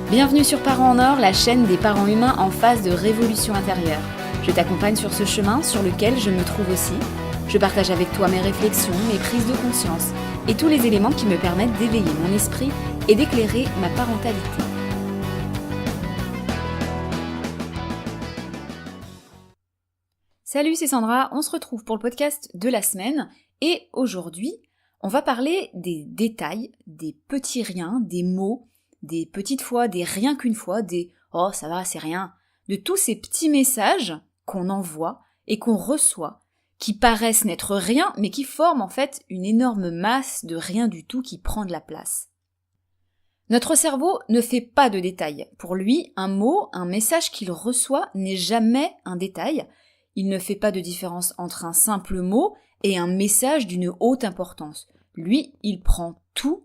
Bienvenue sur Parents en Or, la chaîne des parents humains en phase de révolution intérieure. Je t'accompagne sur ce chemin sur lequel je me trouve aussi. Je partage avec toi mes réflexions, mes prises de conscience et tous les éléments qui me permettent d'éveiller mon esprit et d'éclairer ma parentalité. Salut, c'est Sandra, on se retrouve pour le podcast de la semaine et aujourd'hui, on va parler des détails, des petits riens, des mots, des petites fois, des rien qu'une fois, des « oh ça va, c'est rien », de tous ces petits messages qu'on envoie et qu'on reçoit, qui paraissent n'être rien, mais qui forment en fait une énorme masse de rien du tout qui prend de la place. Notre cerveau ne fait pas de détails. Pour lui, un mot, un message qu'il reçoit n'est jamais un détail. Il ne fait pas de différence entre un simple mot et un message d'une haute importance. Lui, il prend tout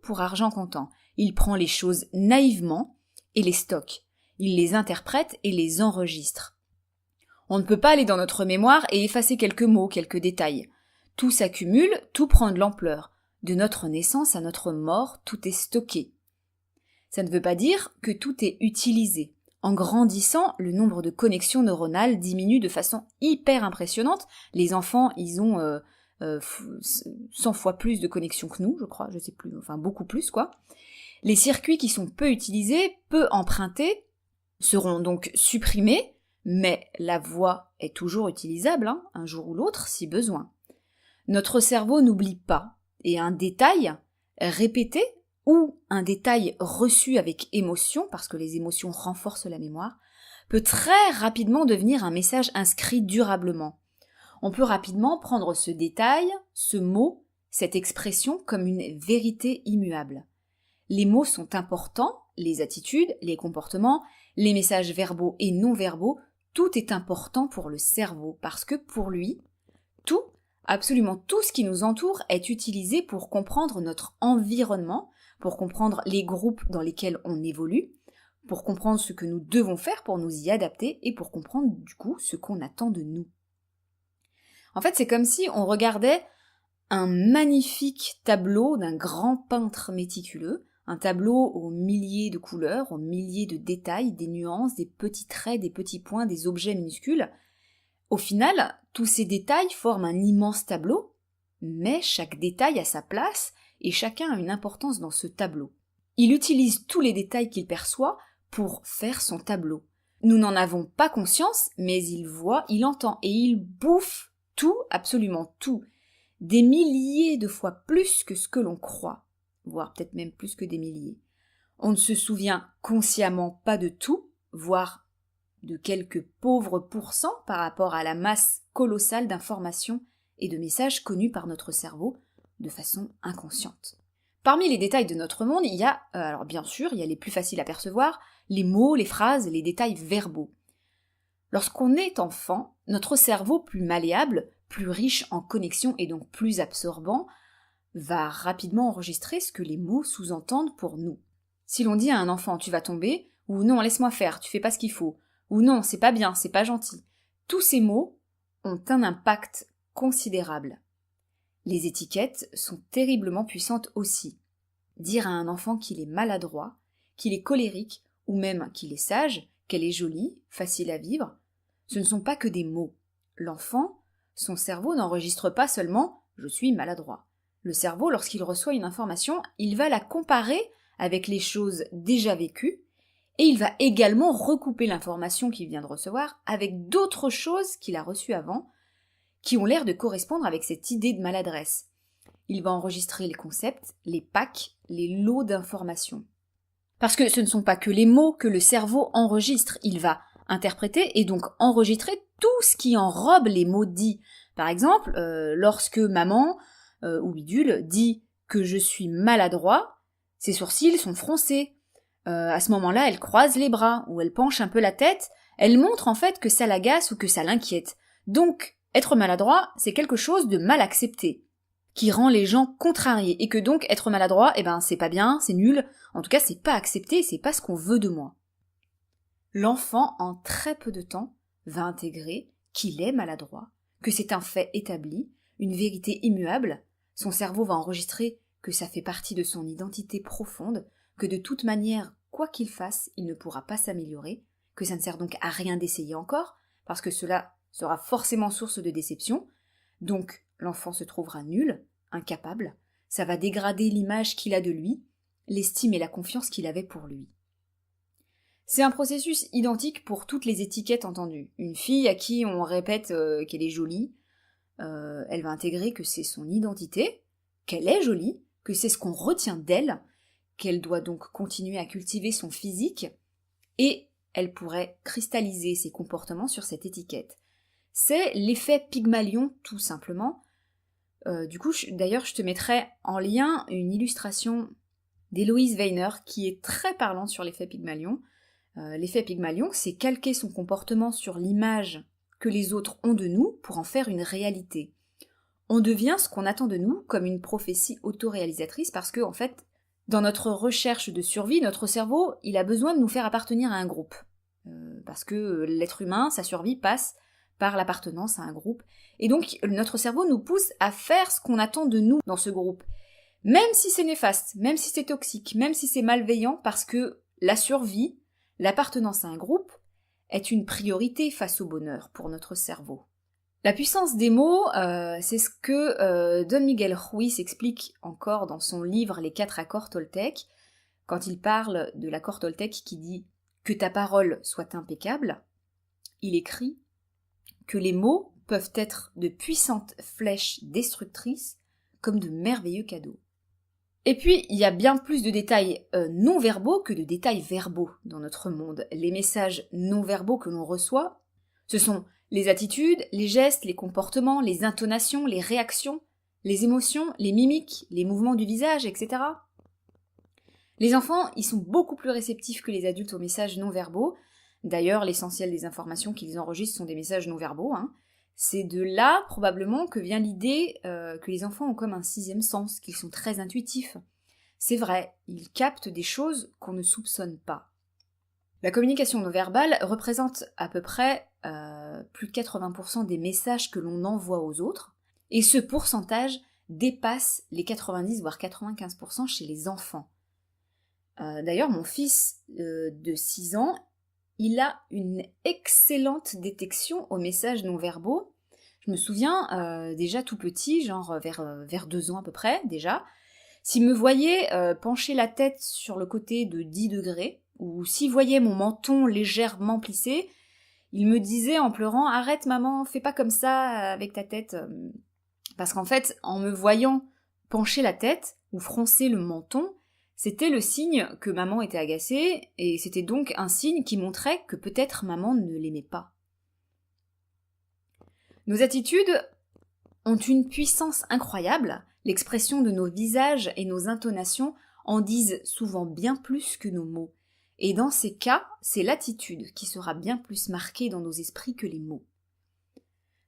pour argent comptant. Il prend les choses naïvement et les stocke. Il les interprète et les enregistre. On ne peut pas aller dans notre mémoire et effacer quelques mots, quelques détails. Tout s'accumule, tout prend de l'ampleur. De notre naissance à notre mort, tout est stocké. Ça ne veut pas dire que tout est utilisé. En grandissant, le nombre de connexions neuronales diminue de façon hyper impressionnante. Les enfants, ils ont 100 fois plus de connexions que nous, je crois, je sais plus, enfin beaucoup plus quoi. Les circuits qui sont peu utilisés, peu empruntés, seront donc supprimés, mais la voix est toujours utilisable, un jour ou l'autre, si besoin. Notre cerveau n'oublie pas, et un détail répété ou un détail reçu avec émotion, parce que les émotions renforcent la mémoire, peut très rapidement devenir un message inscrit durablement. On peut rapidement prendre ce détail, ce mot, cette expression comme une vérité immuable. Les mots sont importants, les attitudes, les comportements, les messages verbaux et non verbaux, tout est important pour le cerveau parce que pour lui, tout, absolument tout ce qui nous entoure est utilisé pour comprendre notre environnement, pour comprendre les groupes dans lesquels on évolue, pour comprendre ce que nous devons faire pour nous y adapter et pour comprendre du coup ce qu'on attend de nous. En fait, c'est comme si on regardait un magnifique tableau d'un grand peintre méticuleux, un tableau aux milliers de couleurs, aux milliers de détails, des nuances, des petits traits, des petits points, des objets minuscules. Au final, tous ces détails forment un immense tableau, mais chaque détail a sa place et chacun a une importance dans ce tableau. Il utilise tous les détails qu'il perçoit pour faire son tableau. Nous n'en avons pas conscience, mais il voit, il entend et il bouffe tout, absolument tout, des milliers de fois plus que ce que l'on croit, voire peut-être même plus que des milliers. On ne se souvient consciemment pas de tout, voire de quelques pauvres pourcents par rapport à la masse colossale d'informations et de messages connus par notre cerveau de façon inconsciente. Parmi les détails de notre monde, il y a, alors bien sûr, il y a les plus faciles à percevoir, les mots, les phrases, les détails verbaux. Lorsqu'on est enfant, notre cerveau plus malléable, plus riche en connexions et donc plus absorbant, va rapidement enregistrer ce que les mots sous-entendent pour nous. Si l'on dit à un enfant « tu vas tomber » ou « non, laisse-moi faire, tu fais pas ce qu'il faut » ou « non, c'est pas bien, c'est pas gentil », tous ces mots ont un impact considérable. Les étiquettes sont terriblement puissantes aussi. Dire à un enfant qu'il est maladroit, qu'il est colérique ou même qu'il est sage, qu'elle est jolie, facile à vivre, ce ne sont pas que des mots. L'enfant, son cerveau n'enregistre pas seulement « je suis maladroit ». Le cerveau, lorsqu'il reçoit une information, il va la comparer avec les choses déjà vécues et il va également recouper l'information qu'il vient de recevoir avec d'autres choses qu'il a reçues avant qui ont l'air de correspondre avec cette idée de maladresse. Il va enregistrer les concepts, les packs, les lots d'informations. Parce que ce ne sont pas que les mots que le cerveau enregistre, il va interpréter et donc enregistrer tout ce qui enrobe les mots dits. Par exemple, lorsque maman ou bidule dit que je suis maladroit, ses sourcils sont froncés. À ce moment-là, elle croise les bras ou elle penche un peu la tête. Elle montre en fait que ça l'agace ou que ça l'inquiète. Donc, être maladroit, c'est quelque chose de mal accepté, qui rend les gens contrariés et que donc être maladroit, c'est pas bien, c'est nul. En tout cas, c'est pas accepté, c'est pas ce qu'on veut de moi. L'enfant, en très peu de temps, va intégrer qu'il est maladroit, que c'est un fait établi, une vérité immuable. Son cerveau va enregistrer que ça fait partie de son identité profonde, que de toute manière, quoi qu'il fasse, il ne pourra pas s'améliorer, que ça ne sert donc à rien d'essayer encore, parce que cela sera forcément source de déception, donc l'enfant se trouvera nul, incapable, ça va dégrader l'image qu'il a de lui, l'estime et la confiance qu'il avait pour lui. C'est un processus identique pour toutes les étiquettes entendues. Une fille à qui on répète qu'elle est jolie, elle va intégrer que c'est son identité, qu'elle est jolie, que c'est ce qu'on retient d'elle, qu'elle doit donc continuer à cultiver son physique, et elle pourrait cristalliser ses comportements sur cette étiquette. C'est l'effet Pygmalion, tout simplement. D'ailleurs, je te mettrai en lien une illustration d'Héloïse Weiner qui est très parlante sur l'effet Pygmalion. L'effet Pygmalion, c'est calquer son comportement sur l'image que les autres ont de nous pour en faire une réalité. On devient ce qu'on attend de nous comme une prophétie autoréalisatrice parce que, en fait, dans notre recherche de survie, notre cerveau, il a besoin de nous faire appartenir à un groupe. Parce que l'être humain, sa survie passe par l'appartenance à un groupe. Et donc, notre cerveau nous pousse à faire ce qu'on attend de nous dans ce groupe. Même si c'est néfaste, même si c'est toxique, même si c'est malveillant, parce que la survie, l'appartenance à un groupe, est une priorité face au bonheur pour notre cerveau. La puissance des mots, c'est ce que Don Miguel Ruiz explique encore dans son livre Les 4 accords Toltec, quand il parle de l'accord Toltec qui dit « que ta parole soit impeccable », il écrit que les mots peuvent être de puissantes flèches destructrices comme de merveilleux cadeaux. Et puis, il y a bien plus de détails non-verbaux que de détails verbaux dans notre monde. Les messages non-verbaux que l'on reçoit, ce sont les attitudes, les gestes, les comportements, les intonations, les réactions, les émotions, les mimiques, les mouvements du visage, etc. Les enfants, ils sont beaucoup plus réceptifs que les adultes aux messages non-verbaux. D'ailleurs, l'essentiel des informations qu'ils enregistrent sont des messages non-verbaux. C'est de là, probablement, que vient l'idée que les enfants ont comme un 6e sens, qu'ils sont très intuitifs. C'est vrai, ils captent des choses qu'on ne soupçonne pas. La communication non verbale représente à peu près plus de 80% des messages que l'on envoie aux autres, et ce pourcentage dépasse les 90 voire 95% chez les enfants. D'ailleurs, mon fils de 6 ans, il a une excellente détection aux messages non-verbaux. Je me souviens, déjà tout petit, genre vers 2 ans à peu près, déjà, s'il me voyait pencher la tête sur le côté de 10 degrés, ou s'il voyait mon menton légèrement plissé, il me disait en pleurant « Arrête maman, fais pas comme ça avec ta tête ». Parce qu'en fait, en me voyant pencher la tête, ou froncer le menton, c'était le signe que maman était agacée, et c'était donc un signe qui montrait que peut-être maman ne l'aimait pas. Nos attitudes ont une puissance incroyable, l'expression de nos visages et nos intonations en disent souvent bien plus que nos mots, et dans ces cas, c'est l'attitude qui sera bien plus marquée dans nos esprits que les mots.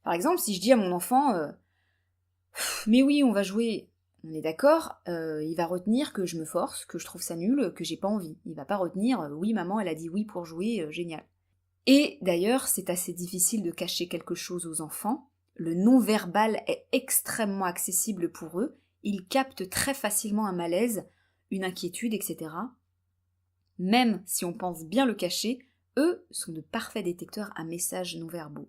Par exemple, si je dis à mon enfant « Mais oui, on va jouer », on est d'accord, il va retenir que je me force, que je trouve ça nul, que j'ai pas envie. Il va pas retenir oui maman elle a dit oui pour jouer, génial. Et d'ailleurs, c'est assez difficile de cacher quelque chose aux enfants. Le non-verbal est extrêmement accessible pour eux. Ils captent très facilement un malaise, une inquiétude, etc. Même si on pense bien le cacher, eux sont de parfaits détecteurs à messages non-verbaux.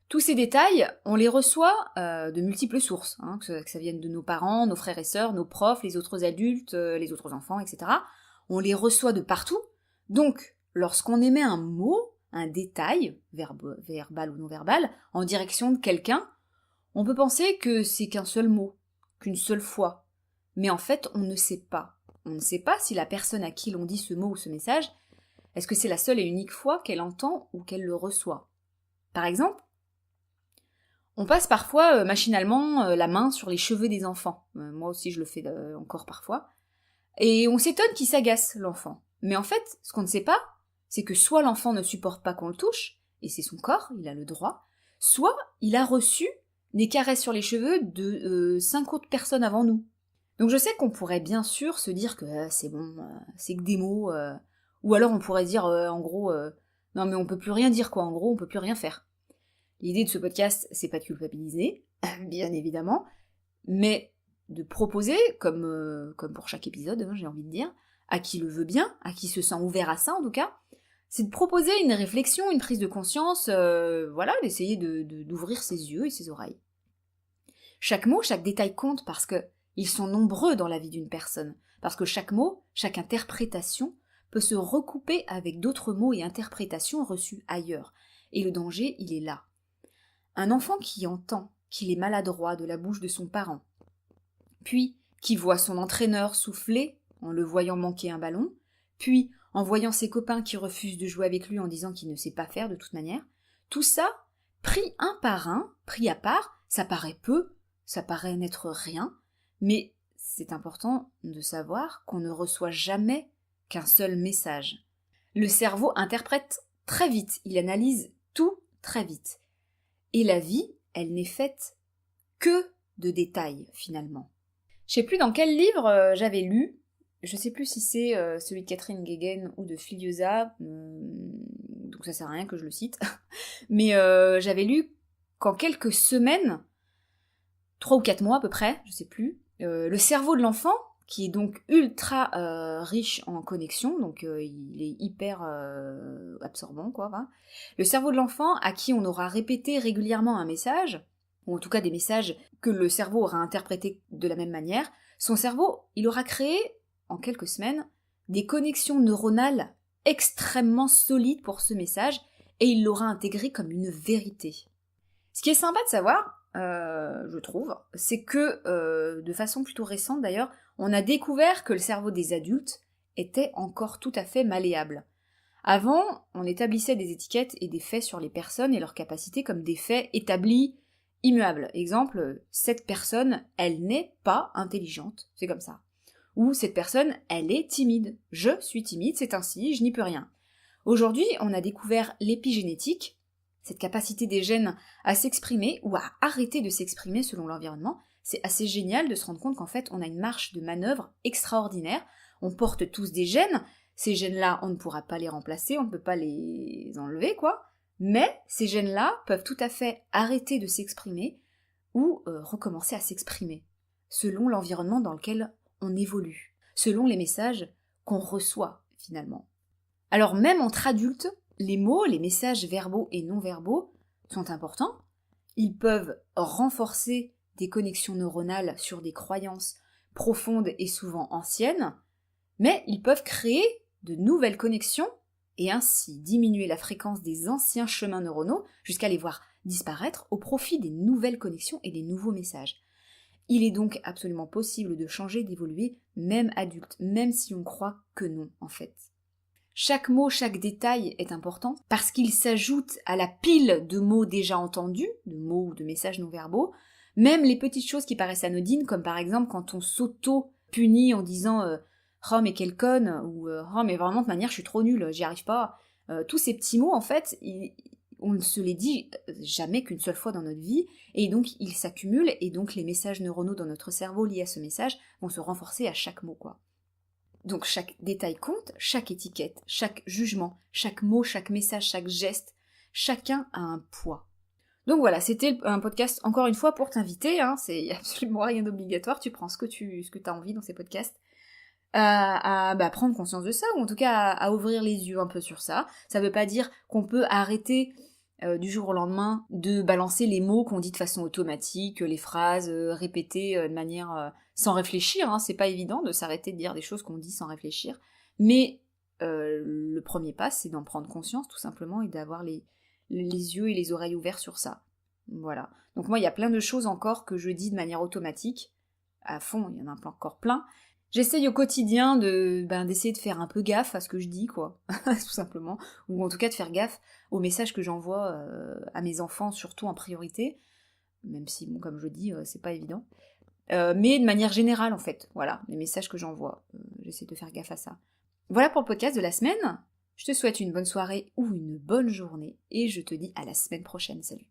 Tous ces détails, on les reçoit de multiples sources, que ça vienne de nos parents, nos frères et sœurs, nos profs, les autres adultes, les autres enfants, etc. On les reçoit de partout. Donc, lorsqu'on émet un mot, un détail, verbal ou non verbal, en direction de quelqu'un, on peut penser que c'est qu'un seul mot, qu'une seule fois. Mais en fait, on ne sait pas. On ne sait pas si la personne à qui l'on dit ce mot ou ce message, est-ce que c'est la seule et unique fois qu'elle entend ou qu'elle le reçoit. Par exemple, on passe parfois machinalement la main sur les cheveux des enfants. Moi aussi je le fais encore parfois. Et on s'étonne qu'il s'agace, l'enfant. Mais en fait, ce qu'on ne sait pas, c'est que soit l'enfant ne supporte pas qu'on le touche, et c'est son corps, il a le droit, soit il a reçu des caresses sur les cheveux de 5 autres personnes avant nous. Donc je sais qu'on pourrait bien sûr se dire que c'est bon, c'est que des mots, ou alors on pourrait dire en gros, non mais on peut plus rien dire quoi, en gros on peut plus rien faire. L'idée de ce podcast, c'est pas de culpabiliser, bien évidemment, mais de proposer, comme pour chaque épisode, j'ai envie de dire, à qui le veut bien, à qui se sent ouvert à ça en tout cas, c'est de proposer une réflexion, une prise de conscience, d'essayer d'ouvrir ses yeux et ses oreilles. Chaque mot, chaque détail compte parce que ils sont nombreux dans la vie d'une personne, parce que chaque mot, chaque interprétation peut se recouper avec d'autres mots et interprétations reçues ailleurs. Et le danger, il est là. Un enfant qui entend qu'il est maladroit de la bouche de son parent, puis qui voit son entraîneur souffler en le voyant manquer un ballon, puis en voyant ses copains qui refusent de jouer avec lui en disant qu'il ne sait pas faire de toute manière, tout ça, pris un par un, pris à part, ça paraît peu, ça paraît n'être rien, mais c'est important de savoir qu'on ne reçoit jamais qu'un seul message. Le cerveau interprète très vite, il analyse tout très vite. Et la vie, elle n'est faite que de détails, finalement. Je sais plus dans quel livre j'avais lu, je sais plus si c'est celui de Catherine Guéguen ou de Filiosa, donc ça sert à rien que je le cite, mais j'avais lu qu'en quelques semaines, 3 ou 4 mois à peu près, je sais plus, le cerveau de l'enfant, qui est donc ultra riche en connexion, donc il est hyper absorbant, quoi. Hein. Le cerveau de l'enfant, à qui on aura répété régulièrement un message, ou en tout cas des messages que le cerveau aura interprétés de la même manière, son cerveau, il aura créé, en quelques semaines, des connexions neuronales extrêmement solides pour ce message, et il l'aura intégré comme une vérité. Ce qui est sympa de savoir, je trouve, c'est que, de façon plutôt récente d'ailleurs, on a découvert que le cerveau des adultes était encore tout à fait malléable. Avant, on établissait des étiquettes et des faits sur les personnes et leurs capacités comme des faits établis, immuables. Exemple, cette personne, elle n'est pas intelligente, c'est comme ça. Ou cette personne, elle est timide. Je suis timide, c'est ainsi, je n'y peux rien. Aujourd'hui, on a découvert l'épigénétique, cette capacité des gènes à s'exprimer ou à arrêter de s'exprimer selon l'environnement. C'est assez génial de se rendre compte qu'en fait, on a une marge de manœuvre extraordinaire. On porte tous des gènes. Ces gènes-là, on ne pourra pas les remplacer, on ne peut pas les enlever, quoi. Mais ces gènes-là peuvent tout à fait arrêter de s'exprimer ou recommencer à s'exprimer, selon l'environnement dans lequel on évolue, selon les messages qu'on reçoit, finalement. Alors même entre adultes, les mots, les messages verbaux et non verbaux sont importants. Ils peuvent renforcer des connexions neuronales sur des croyances profondes et souvent anciennes, mais ils peuvent créer de nouvelles connexions et ainsi diminuer la fréquence des anciens chemins neuronaux jusqu'à les voir disparaître au profit des nouvelles connexions et des nouveaux messages. Il est donc absolument possible de changer, d'évoluer, même adulte, même si on croit que non, en fait. Chaque mot, chaque détail est important parce qu'il s'ajoute à la pile de mots déjà entendus, de mots ou de messages non-verbaux, même les petites choses qui paraissent anodines, comme par exemple quand on s'auto-punit en disant « Oh mais quelle conne » ou « Oh mais vraiment de manière je suis trop nulle, j'y arrive pas ». Tous ces petits mots, en fait, on ne se les dit jamais qu'une seule fois dans notre vie, et donc ils s'accumulent, et donc les messages neuronaux dans notre cerveau liés à ce message vont se renforcer à chaque mot, quoi. Donc chaque détail compte, chaque étiquette, chaque jugement, chaque mot, chaque message, chaque geste, chacun a un poids. Donc voilà, c'était un podcast encore une fois pour t'inviter, hein, c'est absolument rien d'obligatoire, tu prends ce que tu as envie dans ces podcasts, à prendre conscience de ça, ou en tout cas à ouvrir les yeux un peu sur ça. Ça veut pas dire qu'on peut arrêter du jour au lendemain de balancer les mots qu'on dit de façon automatique, les phrases répétées de manière sans réfléchir, hein. C'est pas évident de s'arrêter de dire des choses qu'on dit sans réfléchir, mais le premier pas c'est d'en prendre conscience tout simplement et d'avoir les yeux et les oreilles ouverts sur ça. Voilà. Donc moi il y a plein de choses encore que je dis de manière automatique, à fond, il y en a encore plein. J'essaye au quotidien d'essayer de faire un peu gaffe à ce que je dis, quoi, tout simplement, ou en tout cas de faire gaffe aux messages que j'envoie à mes enfants, surtout en priorité, même si, bon, comme je dis, c'est pas évident, mais de manière générale, en fait, voilà, les messages que j'envoie, j'essaie de faire gaffe à ça. Voilà pour le podcast de la semaine, je te souhaite une bonne soirée ou une bonne journée, et je te dis à la semaine prochaine, salut.